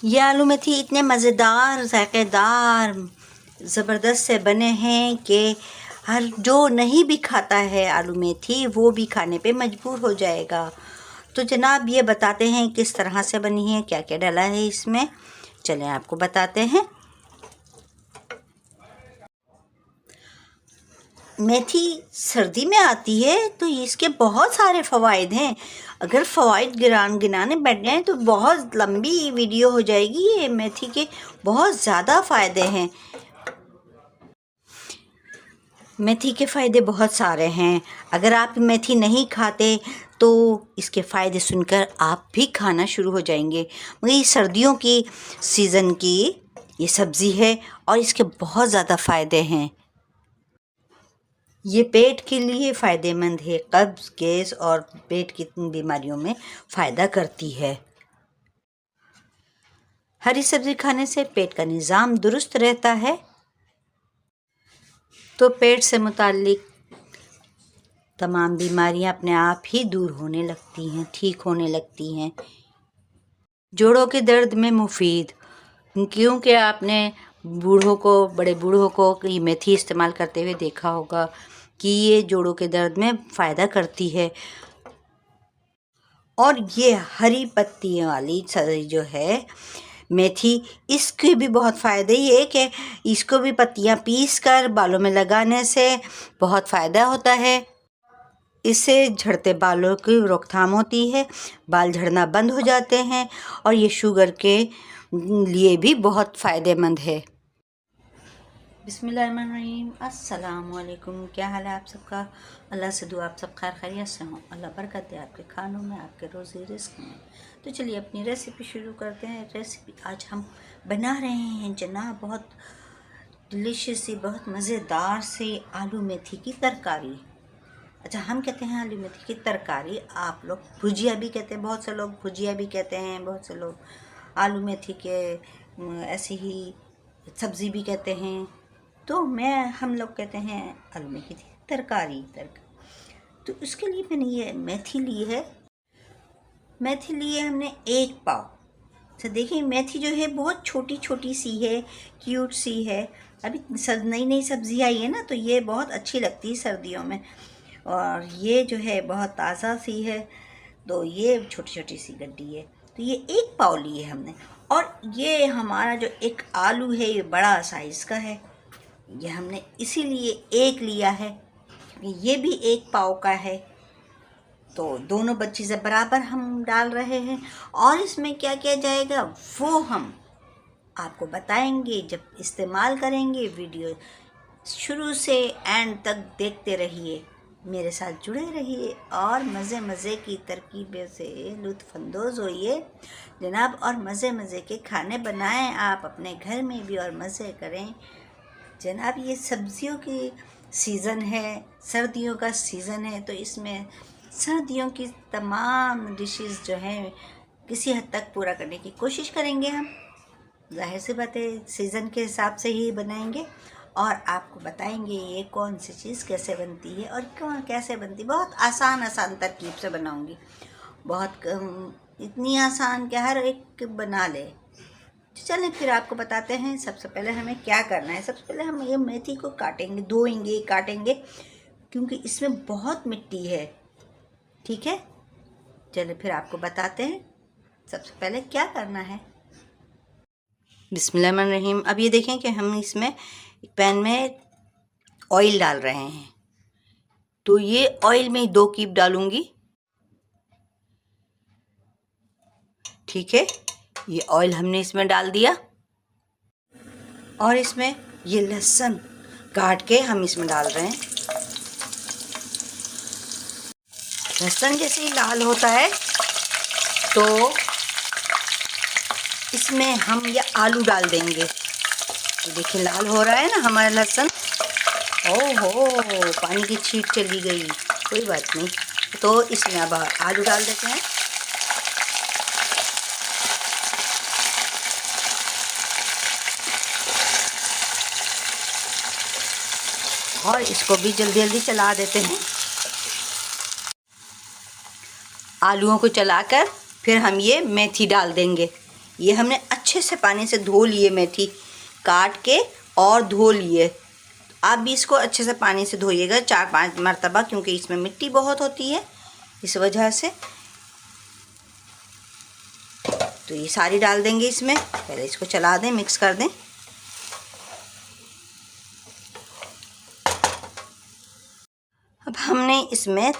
ये आलू मेथी इतने मज़ेदार, ज़ायक़ेदार, ज़बरदस्त से बने हैं कि हर जो नहीं भी खाता है आलू मेथी वो भी खाने पे मजबूर हो जाएगा। तो जनाब ये बताते हैं किस तरह से बनी है, क्या क्या डाला है इसमें। चलें आपको बताते हैं। मेथी सर्दी में आती है तो इसके बहुत सारे फ़वाइद हैं। अगर फ़वाइद गिनाने बैठ जाएँ तो बहुत लंबी वीडियो हो जाएगी। ये मेथी के बहुत ज़्यादा फ़ायदे हैं। मेथी के फ़ायदे बहुत सारे हैं। अगर आप मेथी नहीं खाते तो इसके फ़ायदे सुनकर आप भी खाना शुरू हो जाएंगे। मगर ये सर्दियों की सीज़न की ये सब्ज़ी है और इसके बहुत ज़्यादा फ़ायदे हैं। ये पेट के लिए फ़ायदेमंद है, कब्ज़, गैस और पेट की बीमारियों में फ़ायदा करती है। हरी सब्ज़ी खाने से पेट का निज़ाम दुरुस्त रहता है, तो पेट से मुताल्लिक तमाम बीमारियां अपने आप ही दूर होने लगती हैं, ठीक होने लगती हैं। जोड़ों के दर्द में मुफीद, क्योंकि आपने बड़े बूढ़ों को ये मेथी इस्तेमाल करते हुए देखा होगा कि ये जोड़ों के दर्द में फ़ायदा करती है। और ये हरी पत्तियों वाली सब्ज़ी जो है मेथी, इसके भी बहुत फ़ायदे ये कि इसको भी पत्तियां पीस कर बालों में लगाने से बहुत फ़ायदा होता है। इससे झड़ते बालों की रोकथाम होती है, बाल झड़ना बंद हो जाते हैं और ये शुगर के लिए भी बहुत फ़ायदेमंद है। बिस्मिल्लाहिर्रहमानिर्रहीम, अस्सलाम वालेकुम। क्या हाल है आप सबका? अल्लाह से दुआ आप सब खैर खैरियत से हों। अल्लाह बरकत दे आपके खानों में, आपके रोज़ी रिज़्क़ में। तो चलिए अपनी रेसिपी शुरू करते हैं। रेसिपी आज हम बना रहे हैं जनाब बहुत डिलीशियस सी, बहुत मज़ेदार से आलू मेथी की तरकारी। अच्छा, हम कहते हैं आलू मेथी की तरकारी, आप लोग भुजिया भी कहते हैं, बहुत से लोग भुजिया भी कहते हैं, बहुत से लोग आलू मेथी के ऐसे ही सब्ज़ी भी कहते हैं। तो हम लोग कहते हैं आलू मेथी की तरकारी। तो उसके लिए मैंने ये मेथी ली है। मेथी ली है हमने 1 पाव। अच्छा देखिए, मेथी जो है बहुत छोटी छोटी सी है, क्यूट सी है। अभी नई नई सब्ज़ी आई है ना, तो ये बहुत अच्छी लगती है सर्दियों में। और ये जो है बहुत ताज़ा सी है, तो ये छोटी छोटी सी गड्डी है। तो ये 1 पाव लिए हमने। और ये हमारा जो एक आलू है ये बड़ा साइज़ का है, ये हमने इसीलिए 1 लिया है क्योंकि ये भी 1 पाव का है। तो दोनों चीज़ें बराबर हम डाल रहे हैं। और इसमें क्या किया जाएगा वो हम आपको बताएंगे जब इस्तेमाल करेंगे। वीडियो शुरू से एंड तक देखते रहिए, मेरे साथ जुड़े रहिए और मज़े मज़े की तरकीबें से लुत्फ़अंदोज़ होइए जनाब। और मज़े मज़े के खाने बनाएं आप अपने घर में भी और मज़े करें जनाब। ये सब्ज़ियों की सीज़न है, सर्दियों का सीज़न है, तो इसमें सर्दियों की तमाम डिशेस जो हैं किसी हद तक पूरा करने की कोशिश करेंगे हम। ज़ाहिर सी बात है सीज़न के हिसाब से ही बनाएंगे और आपको बताएंगे ये कौन सी चीज़ कैसे बनती है और कैसे बनती है। बहुत आसान तरकीब से बनाऊंगी, बहुत इतनी आसान कि हर एक बना ले। चलें फिर आपको बताते हैं सबसे पहले हमें क्या करना है। सबसे पहले हम ये मेथी को काटेंगे, धोएंगे, काटेंगे, क्योंकि इसमें बहुत मिट्टी है। ठीक है, चलिए फिर आपको बताते हैं सबसे पहले क्या करना है। बिस्मिल्लाहिर्रहमानिर्रहीम। अब ये देखें कि हम इसमें पैन में ऑयल डाल रहे हैं, तो ये ऑयल में 2 कीप डालूंगी। ठीक है, ये ऑयल हमने इसमें डाल दिया और इसमें ये लहसुन काट के हम इसमें डाल रहे हैं। लहसुन जैसे ही लाल होता है तो इसमें हम ये आलू डाल देंगे। तो देखिए लाल हो रहा है ना हमारा लहसुन। ओहो, पानी की छींट चली गई, कोई बात नहीं। तो इसमें अब आलू डाल देते हैं। और इसको भी जल्दी जल्दी चला देते हैं। आलूओं को चलाकर फिर हम ये मेथी डाल देंगे। ये हमने अच्छे से पानी से धो लिए, मेथी काट के और धो लिए। आप भी इसको अच्छे से पानी से धोइएगा 4-5 मरतबा, क्योंकि इसमें मिट्टी बहुत होती है इस वजह से। तो ये सारी डाल देंगे इसमें। पहले इसको चला दें, मिक्स कर दें। अब हमने इसमें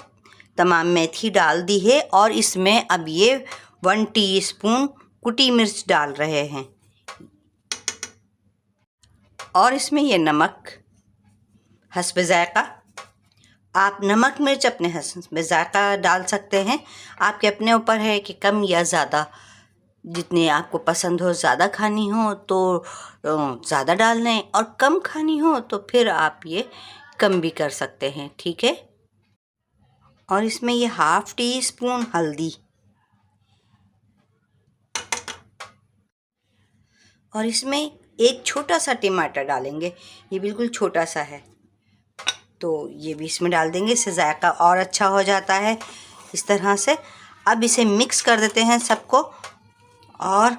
तमाम मेथी डाल दी है और इसमें अब ये 1 टीस्पून कुटी मिर्च डाल रहे हैं और इसमें ये नमक हस्बे ज़ायक़ा। आप नमक मिर्च अपने हस्बे ज़ायक़ा डाल सकते हैं, आपके अपने ऊपर है कि कम या ज़्यादा, जितनी आपको पसंद हो। ज़्यादा खानी हो तो ज़्यादा डाल लें और कम खानी हो तो फिर आप ये कम भी कर सकते हैं, ठीक है। और इसमें ये 1/2 टीस्पून हल्दी और इसमें एक छोटा सा टमाटर डालेंगे, ये बिल्कुल छोटा सा है, तो ये भी इसमें डाल देंगे। इससे जायका और अच्छा हो जाता है इस तरह से। अब इसे मिक्स कर देते हैं सबको और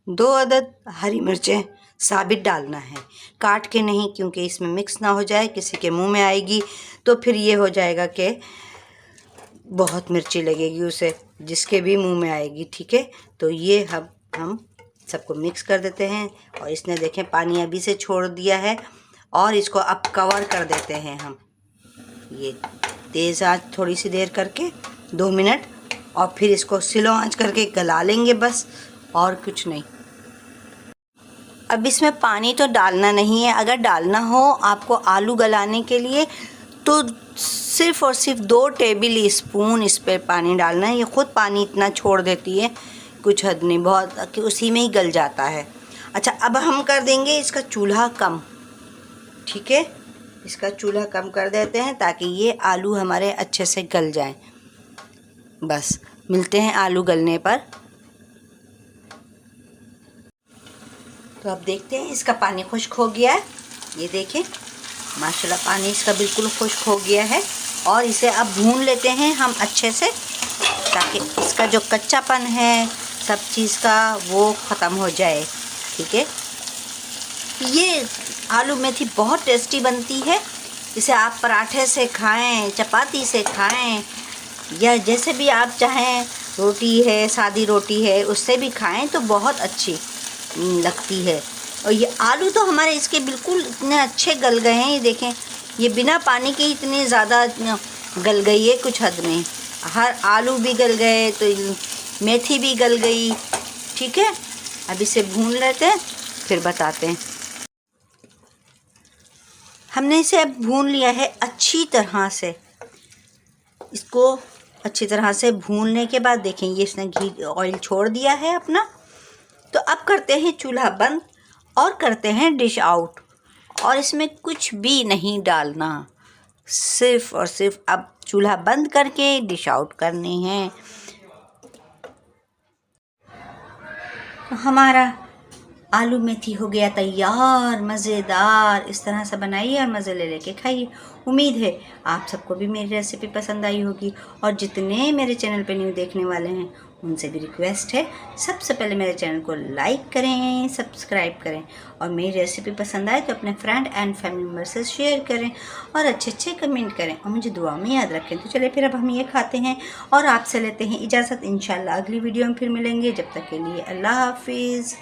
2 अदद हरी मिर्चें साबित डालना है, काट के नहीं, क्योंकि इसमें मिक्स ना हो जाए, किसी के मुंह में आएगी तो फिर ये हो जाएगा कि बहुत मिर्ची लगेगी उसे, जिसके भी मुंह में आएगी, ठीक है। तो ये हम सबको मिक्स कर देते हैं और इसने देखें पानी अभी से छोड़ दिया है और इसको अब कवर कर देते हैं हम, ये तेज़ आंच थोड़ी सी देर करके 2 मिनट, और फिर इसको स्लो आंच करके गला लेंगे बस, और कुछ नहीं। अब इसमें पानी तो डालना नहीं है, अगर डालना हो आपको आलू गलाने के लिए तो सिर्फ़ और सिर्फ 2 टेबल स्पून इस पर पानी डालना है। ये ख़ुद पानी इतना छोड़ देती है, कुछ हद नहीं, बहुत कि उसी में ही गल जाता है। अच्छा, अब हम कर देंगे इसका चूल्हा कम, ठीक है। इसका चूल्हा कम कर देते हैं ताकि ये आलू हमारे अच्छे से गल जाएं। बस मिलते हैं आलू गलने पर। तो अब देखते हैं इसका पानी खुश्क हो गया है, ये देखें माशाल्लाह पानी इसका बिल्कुल खुश्क हो गया है। और इसे अब भून लेते हैं हम अच्छे से, ताकि इसका जो कच्चापन है सब चीज़ का वो ख़त्म हो जाए, ठीक है। ये आलू मेथी बहुत टेस्टी बनती है, इसे आप पराठे से खाएं, चपाती से खाएं, या जैसे भी आप चाहें, रोटी है, सादी रोटी है, उससे भी खाएं तो बहुत अच्छी लगती है। और ये आलू तो हमारे इसके बिल्कुल इतने अच्छे गल गए हैं, ये देखें, ये बिना पानी के इतने ज़्यादा गल गई है, कुछ हद नहीं। हर आलू भी गल गए तो मेथी भी गल गई, ठीक है। अब इसे भून लेते हैं, फिर बताते हैं। हमने इसे अब भून लिया है अच्छी तरह से। इसको अच्छी तरह से भूनने के बाद देखें ये इसने घी ऑयल छोड़ दिया है अपना। तो अब करते हैं चूल्हा बंद और करते हैं डिश आउट, और इसमें कुछ भी नहीं डालना, सिर्फ़ और सिर्फ अब चूल्हा बंद करके डिश आउट करनी है। तो हमारा आलू मेथी हो गया तैयार, मज़ेदार। इस तरह से बनाइए और मज़े ले लेके खाइए। उम्मीद है आप सबको भी मेरी रेसिपी पसंद आई होगी, और जितने मेरे चैनल पे न्यू देखने वाले हैं उनसे भी रिक्वेस्ट है, सबसे पहले मेरे चैनल को लाइक करें, सब्सक्राइब करें, और मेरी रेसिपी पसंद आए तो अपने फ्रेंड एंड फैमिली मेम्बर से शेयर करें और अच्छे अच्छे कमेंट करें और मुझे दुआ में याद रखें। तो चलिए फिर अब हम ये खाते हैं और आपसे लेते हैं इजाज़त। इंशाल्लाह अगली वीडियो में फिर मिलेंगे, जब तक के लिए अल्लाह हाफिज़।